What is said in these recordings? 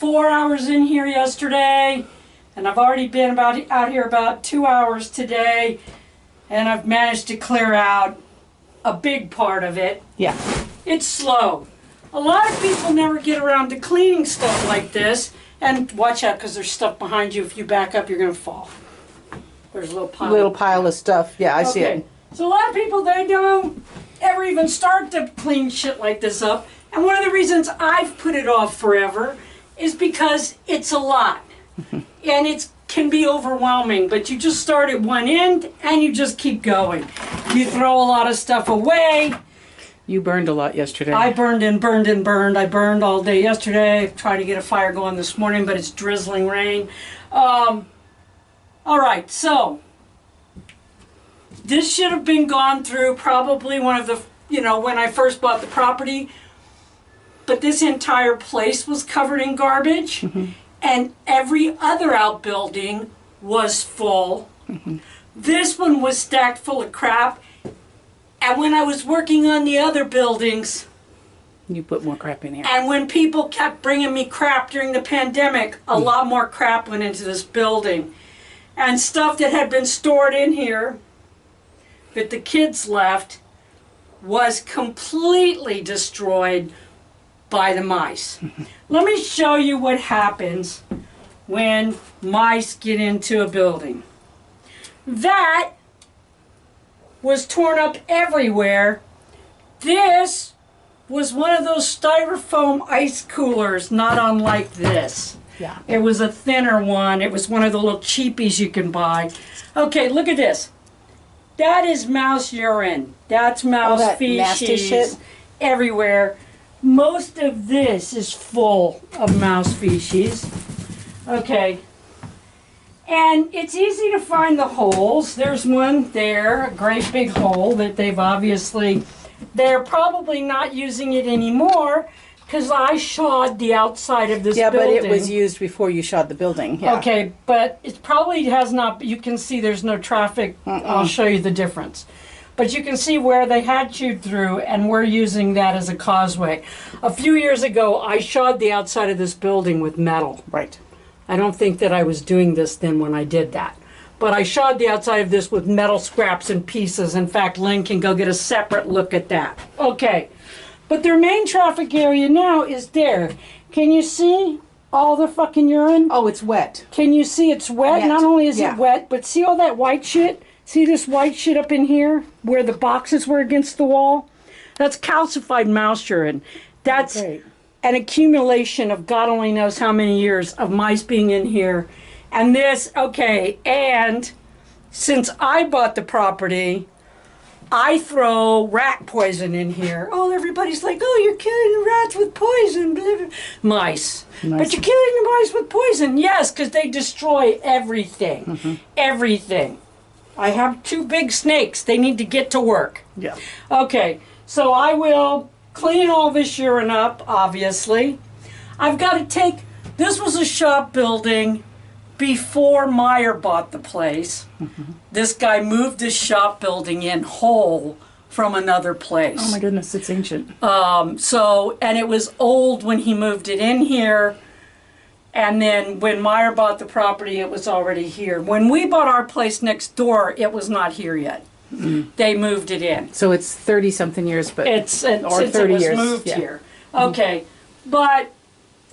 4 hours in here yesterday, and I've already been out here about 2 hours today, and I've managed to clear out a big part of it. Yeah. It's slow. A lot of people never get around to cleaning stuff like this, and watch out because there's stuff behind you. If you back up, you're going to fall. There's a little pile of stuff. Yeah, I see it. So a lot of people, they don't ever even start to clean shit like this up. And one of the reasons I've put it off forever is because it's a lot. And it can be overwhelming, but you just start at one end and you just keep going. You throw a lot of stuff away. You burned a lot yesterday. I burned and burned and burned. I burned all day yesterday. Tried to get a fire going this morning, but it's drizzling rain. All right, so this should have been gone through probably one of the, when I first bought the property, but this entire place was covered in garbage, and every other outbuilding was full. This one was stacked full of crap, and when I was working on the other buildings, you put more crap in here. And when people kept bringing me crap during the pandemic, a lot more crap went into this building. And stuff that had been stored in here that the kids left was completely destroyed by the mice. Let me show you what happens when mice get into a building. That was torn up everywhere. This was one of those styrofoam ice coolers, not unlike this. Yeah. It was a thinner one. It was one of the little cheapies you can buy. Okay, look at this. That is mouse urine. That's mouse feces. Nasty shit everywhere. Most of this is full of mouse feces. Okay. And it's easy to find the holes. There's one there, a great big hole that they're probably not using it anymore because I shod the outside of this building. Yeah, but it was used before you shod the building. Yeah. Okay, but it probably has not, you can see there's no traffic. I'll show you the difference. But you can see where they had chewed through, and we're using that as a causeway. A few years ago, I shod the outside of this building with metal. Right. I don't think that I was doing this then when I did that. But I shod the outside of this with metal scraps and pieces. In fact, Lynn can go get a separate look at that. Okay. But their main traffic area now is there. Can you see all the fucking urine? Oh, it's wet. Can you see it's wet? Not only is it wet, but see all that white shit? See this white shit up in here where the boxes were against the wall? That's calcified mouse urine. That's an accumulation of God only knows how many years of mice being in here. And this, okay, and since I bought the property, I throw rat poison in here. Oh, everybody's like, oh, you're killing the rats with poison. Blah, blah. Mice. But you're killing the mice with poison. Yes, because they destroy everything. Everything. I have 2 big snakes. They need to get to work. Yeah. Okay, so I will clean all this urine up, obviously. I've got to take, this was a shop building before Meyer bought the place. This guy moved his shop building in whole from another place. Oh my goodness, it's ancient. And it was old when he moved it in here. And then when Meyer bought the property, it was already here. When we bought our place next door, it was not here yet. They moved it in. So it's 30-something years, but or since 30 years. It was moved here. Okay, but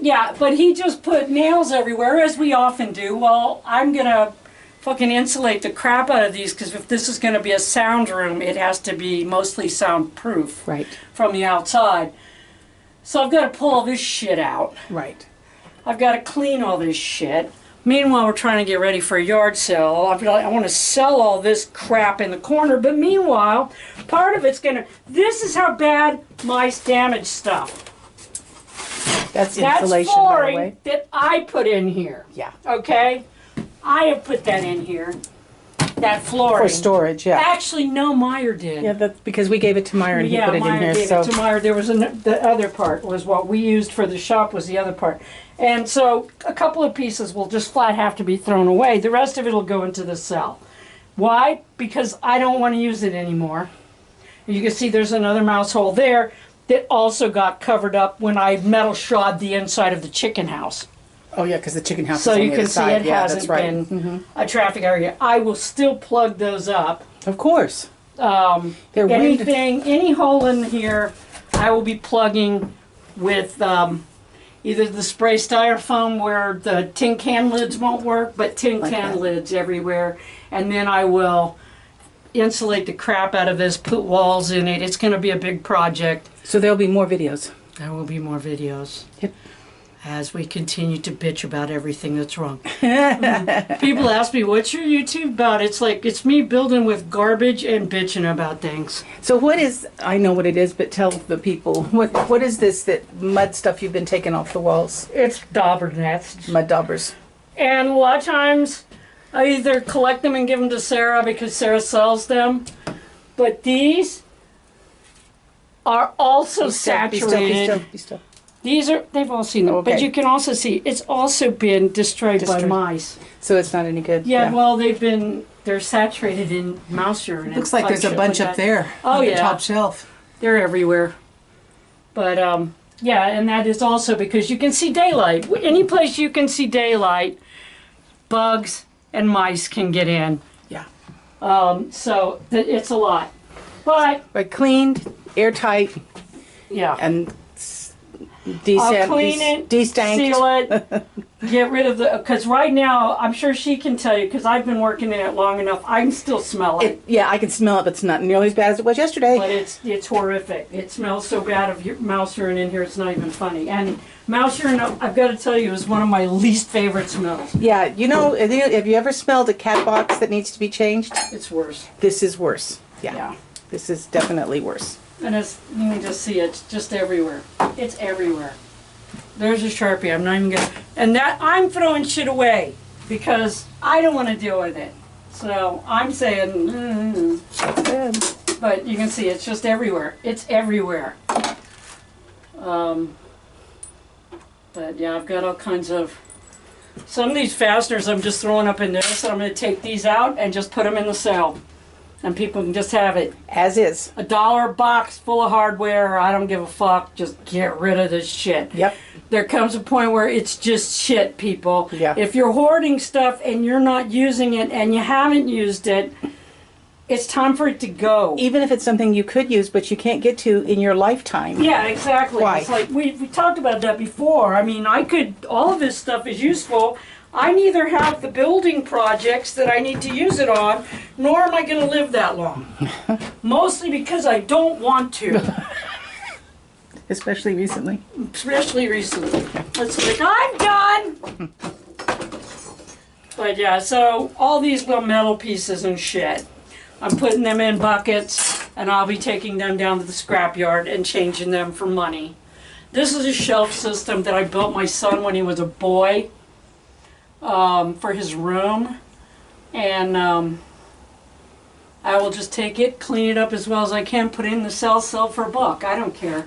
yeah, but he just put nails everywhere, as we often do. Well, I'm gonna fucking insulate the crap out of these because if this is gonna be a sound room, it has to be mostly soundproof from the outside. So I've got to pull all this shit out. Right. I've got to clean all this shit. Meanwhile, we're trying to get ready for a yard sale. I want to sell all this crap in the corner, but meanwhile, part of it's going to... This is how bad mice damage stuff. That's insulation, by the way. That I put in here. Yeah. Okay? I have put that in here. That flooring. For storage, yeah. Actually, no, Meyer did. Yeah, that's because we gave it to Meyer and he put it in here. Yeah, Meyer gave it to Meyer. There was the other part was what we used for the shop was the other part. And so a couple of pieces will just flat have to be thrown away. The rest of it will go into the cell. Why? Because I don't want to use it anymore. You can see there's another mouse hole there that also got covered up when I metal shod the inside of the chicken house. Oh yeah, because the chicken house. So is on you the can other see side. it Yeah, hasn't that's right. been a traffic area. I will still plug those up. Of course. They're Anything, any hole in here, I will be plugging with either the spray styrofoam where the tin can lids won't work, but tin can lids everywhere. And then I will insulate the crap out of this, put walls in it. It's going to be a big project. So there'll be more videos. There will be more videos. Yep. As we continue to bitch about everything that's wrong. People ask me, what's your YouTube about? It's like, it's me building with garbage and bitching about things. So what is, I know what it is, but tell the people, what is this, that mud stuff you've been taking off the walls? It's dauber nets. Mud daubers. And a lot of times, I either collect them and give them to Sarah because Sarah sells them. But these are also saturated. Be still. These are, they've all seen them. Okay. But you can also see, it's also been destroyed by mice. So it's not any good. Yeah, well, they're saturated in mouse urine. Looks like there's a bunch up there on the top shelf. They're everywhere. But, yeah, and that is also because you can see daylight. Any place you can see daylight, bugs and mice can get in. Yeah. So it's a lot. But cleaned, airtight, yeah, and I'll clean it, destank, seal it, get rid of the. Because right now, I'm sure she can tell you. Because I've been working in it long enough, I can still smell it. Yeah, I can smell it, but it's not nearly as bad as it was yesterday. But it's horrific. It smells so bad of your mouse urine in here. It's not even funny. And mouse urine, I've got to tell you, is one of my least favorite smells. Yeah, you know, have you ever smelled a cat box that needs to be changed? It's worse. This is worse. Yeah. This is definitely worse. And you can just see it's just everywhere. It's everywhere. There's a Sharpie. I'm not even gonna. And that I'm throwing shit away because I don't want to deal with it. So I'm saying, but you can see it's just everywhere. It's everywhere. But yeah, I've got all kinds of. Some of these fasteners I'm just throwing up in there, so I'm going to take these out and just put them in the cell. And people can just have it. As is. $1 box full of hardware. I don't give a fuck. Just get rid of this shit. Yep. There comes a point where it's just shit, people. Yeah. If you're hoarding stuff and you're not using it and you haven't used it, it's time for it to go. Even if it's something you could use but you can't get to in your lifetime. Yeah, exactly. Why? It's like we talked about that before. I mean, all of this stuff is useful. I neither have the building projects that I need to use it on, nor am I going to live that long. Mostly because I don't want to. Especially recently. Especially recently. It's like, I'm done! But yeah, so all these little metal pieces and shit, I'm putting them in buckets, and I'll be taking them down to the scrapyard and changing them for money. This is a shelf system that I built my son when he was a boy. For his room, and I will just take it, clean it up as well as I can, put it in the sell for $1. I don't care.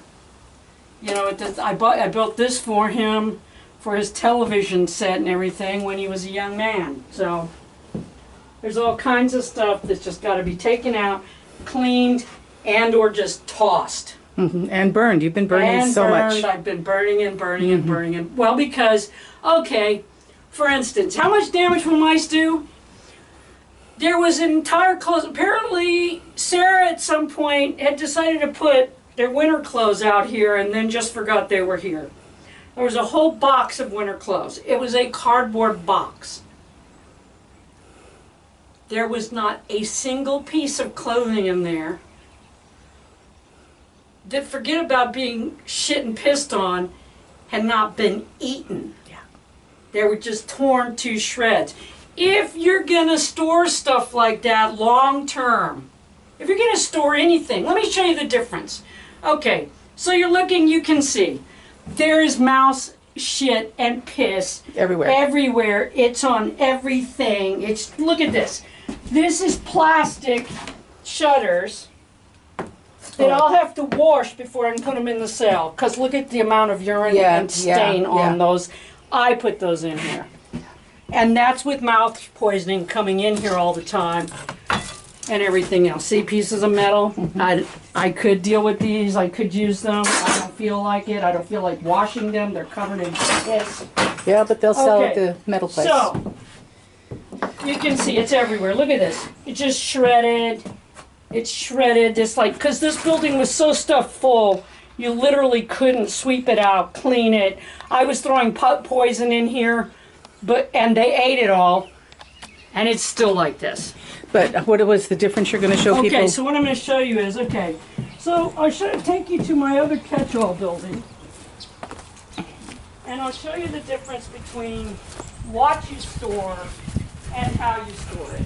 You know, I built this for him for his television set and everything when he was a young man. So there's all kinds of stuff that's just got to be taken out, cleaned, and or just tossed. Mm-hmm. And burned. You've been burning so much. I've been burning and burning and burning and well, because for instance, how much damage will mice do? There was an entire clothes. Apparently, Sarah at some point had decided to put their winter clothes out here and then just forgot they were here. There was a whole box of winter clothes. It was a cardboard box. There was not a single piece of clothing in there. That, forget about being shit and pissed on, had not been eaten. They were just torn to shreds. If you're going to store stuff like that long term, if you're going to store anything, let me show you the difference. Okay, so you're looking, you can see. There is mouse shit and piss. Everywhere. Everywhere. It's on everything. Look at this. This is plastic shutters that I'll have to wash before I can put them in the cell. Because look at the amount of urine and stain on those. I put those in here. And that's with mouth poisoning coming in here all the time and everything else. See, pieces of metal. I could deal with these. I could use them. I don't feel like it. I don't feel like washing them. They're covered in piss. Yeah, but they'll sell at the metal place. So, you can see it's everywhere. Look at this. It's just shredded. It's shredded. It's like, because this building was so stuffed full, you literally couldn't sweep it out, clean it. I was throwing poison in here, and they ate it all, and it's still like this. But what was the difference you're going to show people? Okay, so what I'm going to show you is, so I should take you to my other catch-all building, and I'll show you the difference between what you store and how you store it.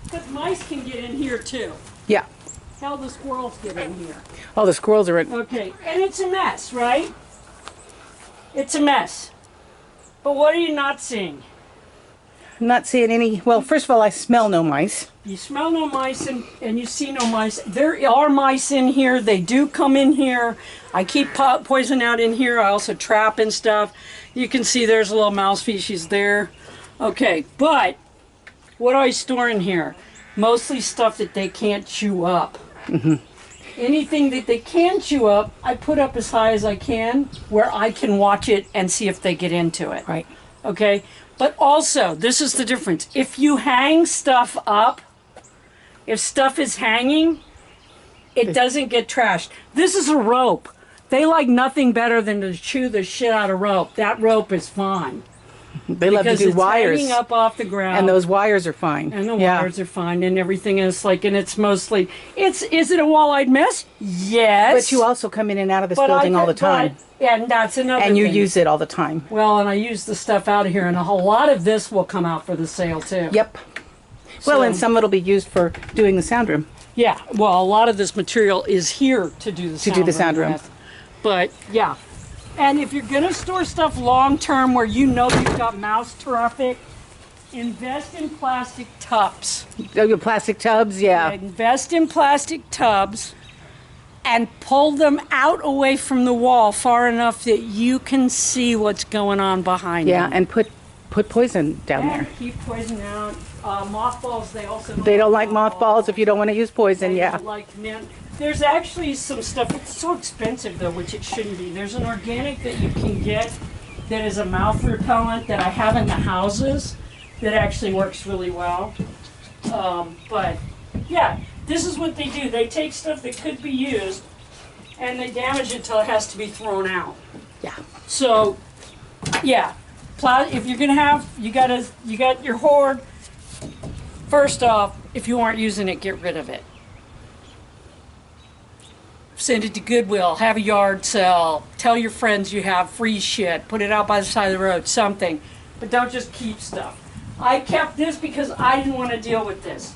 Because mice can get in here too. Yeah. Hell, the squirrels get in here. Oh, the squirrels are in. Okay, and it's a mess, right? It's a mess. But what are you not seeing? I'm not seeing any. Well, first of all, I smell no mice. You smell no mice and you see no mice. There are mice in here. They do come in here. I keep poison out in here. I also trap and stuff. You can see there's a little mouse species there. Okay, but what do I store in here? Mostly stuff that they can't chew up. Mm-hmm. Anything that they can chew up, I put up as high as I can where I can watch it and see if they get into it. Right. Okay? But also, this is the difference. If you hang stuff up, if stuff is hanging, it doesn't get trashed. This is a rope. They like nothing better than to chew the shit out of rope. That rope is fine. They love to do wires. Hanging up off the ground. And those wires are fine. And the wires are fine and everything is like, and it's mostly, is it a wall-eyed mess? Yes. But you also come in and out of this building all the time. And that's another And you thing. use it all the time. Well, and I use the stuff out of here, and a whole lot of this will come out for the sale too. Yep. Well, and some it'll be used for doing the sound room. Yeah, well, a lot of this material is here to do the sound room. With. But yeah, and if you're gonna store stuff long term where you know you've got mouse traffic, invest in plastic tubs. Oh, plastic tubs, yeah. Invest in plastic tubs and pull them out away from the wall far enough that you can see what's going on behind them. Yeah, and put poison down there. Keep poison out. Mothballs, they don't like mothballs if you don't want to use poison, yeah. There's actually some stuff, it's so expensive though, which it shouldn't be. There's an organic that you can get that is a mouth repellent that I have in the houses that actually works really well. But yeah, this is what they do. They take stuff that could be used and they damage it till it has to be thrown out. Yeah. So, yeah, if you're gonna have, you got your hoard. First off, if you aren't using it, get rid of it. Send it to Goodwill, have a yard sale, tell your friends you have free shit, put it out by the side of the road, something. But don't just keep stuff. I kept this because I didn't want to deal with this.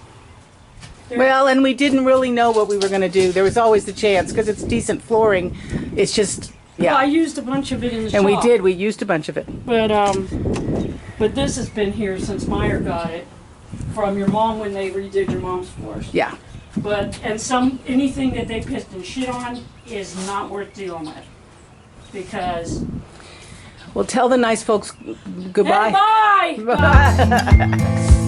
Well, and we didn't really know what we were going to do. There was always the chance, because it's decent flooring. It's just, yeah. Well, I used a bunch of it in the shop. And we did. We used a bunch of it. But this has been here since Meyer got it from your mom when they redid your mom's floors. Yeah. But, and anything that they pissed and shit on is not worth dealing with. Because... Well, tell the nice folks goodbye. Hey, bye! Bye.